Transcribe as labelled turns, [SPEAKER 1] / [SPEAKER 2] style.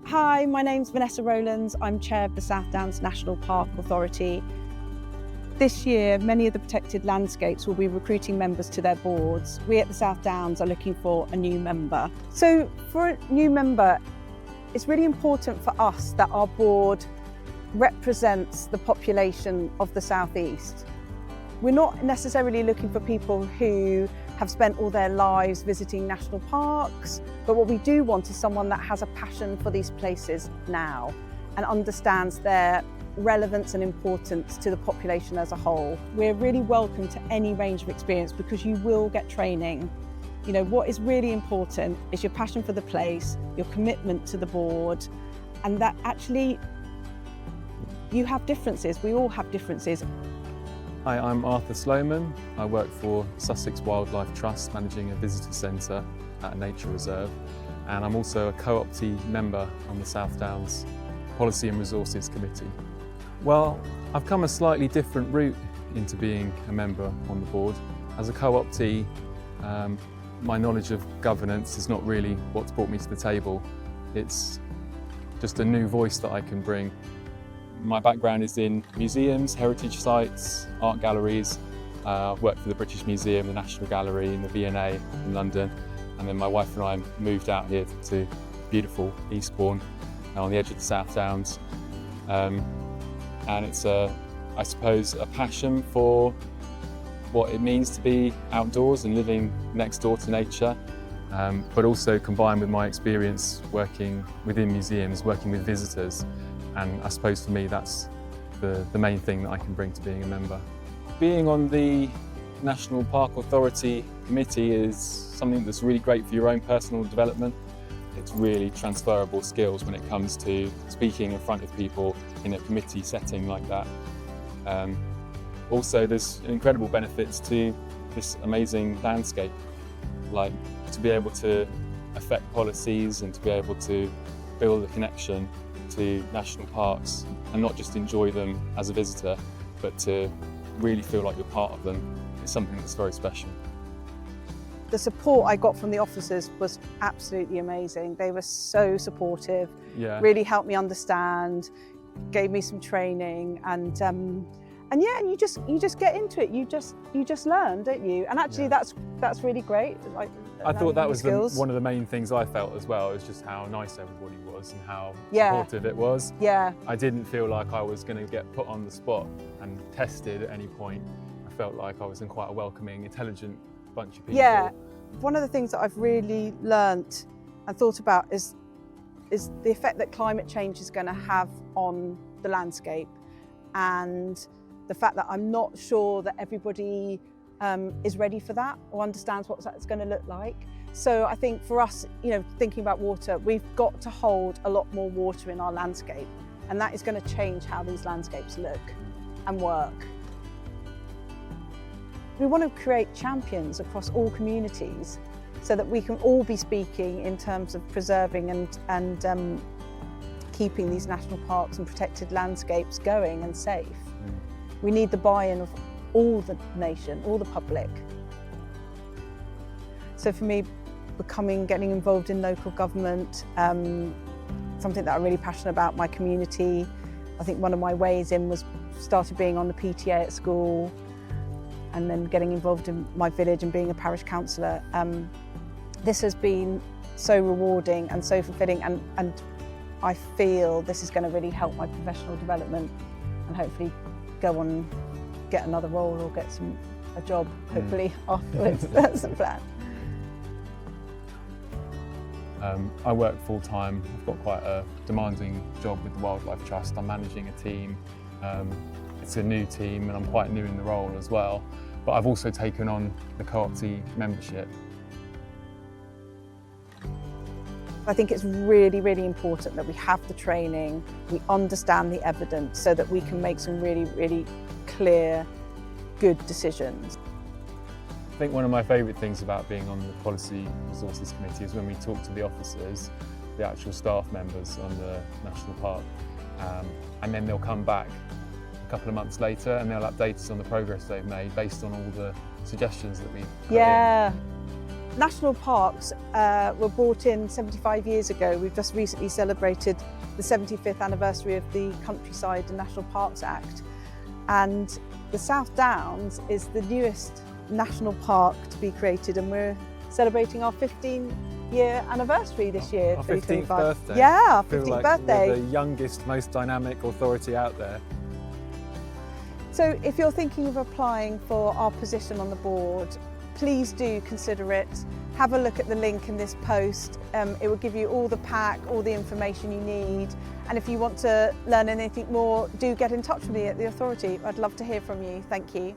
[SPEAKER 1] Hi, my name's Vanessa Rowlands. I'm Chair of the South Downs National Park Authority. This year, many of the protected landscapes will be recruiting members to their boards. We at the South Downs are looking for a new member. So for a new member, it's really important for us that our board represents the population of the South East. We're not necessarily looking for people who have spent all their lives visiting national parks, but what we do want is someone that has a passion for these places now and understands their relevance and importance to the population as a whole. We're really welcome to any range of experience because you will get training. You know, what is really important is your passion for the place, your commitment to the board, and that actually you have differences. We all have differences.
[SPEAKER 2] Hi, I'm Arthur Sloman. I work for Sussex Wildlife Trust, managing a visitor centre at a nature reserve. And I'm also a co-optee member on the South Downs Policy and Resources Committee. Well, I've come a slightly different route into being a member on the board. As a co-optee, my knowledge of governance is not really what's brought me to the table. It's just a new voice that I can bring. My background is in museums, heritage sites, art galleries. I've worked for the British Museum, the National Gallery and the V&A in London. And then my wife and I moved out here to beautiful Eastbourne, on the edge of the South Downs. And it's, I suppose, a passion for what it means to be outdoors and living next door to nature, but also combined with my experience working within museums, working with visitors. And I suppose for me that's the main thing that I can bring to being a member. Being on the National Park Authority Committee is something that's really great for your own personal development. It's really transferable skills when it comes to speaking in front of people in a committee setting like that. Also, there's incredible benefits to this amazing landscape, like to be able to affect policies and to be able to build a connection to national parks and not just enjoy them as a visitor, but to really feel like you're part of them. It's something that's very special.
[SPEAKER 1] The support I got from the officers was absolutely amazing. They were so supportive, really helped me understand, gave me some training, and yeah, and you just get into it. You just learn, don't you? And actually, that's really great. Like,
[SPEAKER 2] I thought that was one of the main things I felt as well, is just how nice everybody was and how supportive it was.
[SPEAKER 1] Yeah.
[SPEAKER 2] I didn't feel like I was going to get put on the spot and tested at any point. I felt like I was in quite a welcoming, intelligent bunch of people.
[SPEAKER 1] Yeah. One of the things that I've really learnt and thought about is the effect that climate change is going to have on the landscape, and the fact that I'm not sure that everybody is ready for that or understands what that's going to look like. So I think for us, you know, thinking about water, we've got to hold a lot more water in our landscape, and that is going to change how these landscapes look and work. We want to create champions across all communities so that we can all be speaking in terms of preserving and keeping these national parks and protected landscapes going and safe. We need the buy-in of all the nation, all the public. So for me, getting involved in local government, something that I'm really passionate about, my community. I think one of my ways in was started being on the PTA at school, and then getting involved in my village and being a parish councillor. This has been so rewarding and so fulfilling, and I feel this is going to really help my professional development and hopefully go on and get another role or get a job, hopefully, afterwards. That's the plan.
[SPEAKER 2] I work full-time. I've got quite a demanding job with the Wildlife Trust. I'm managing a team. It's a new team and I'm quite new in the role as well. But I've also taken on the co-optee membership.
[SPEAKER 1] I think it's really, really important that we have the training, we understand the evidence so that we can make some really, really clear, good decisions.
[SPEAKER 2] I think one of my favourite things about being on the Policy Resources Committee is when we talk to the officers, the actual staff members on the National Park, and then they'll come back a couple of months later and they'll update us on the progress they've made based on all the suggestions that we've put in.
[SPEAKER 1] National parks were brought in 75 years ago. We've just recently celebrated the 75th anniversary of the Countryside and National Parks Act. And the South Downs is the newest national park to be created, and we're celebrating our 15-year anniversary this year.
[SPEAKER 2] Our 15th birthday.
[SPEAKER 1] Yeah, our
[SPEAKER 2] I feel
[SPEAKER 1] 15th
[SPEAKER 2] like
[SPEAKER 1] birthday.
[SPEAKER 2] We're the youngest, most dynamic authority out there.
[SPEAKER 1] So if you're thinking of applying for our position on the board, please do consider it. Have a look at the link in this post. It will give you all the pack, all the information you need. And if you want to learn anything more, do get in touch with me at the authority. I'd love to hear from you. Thank you.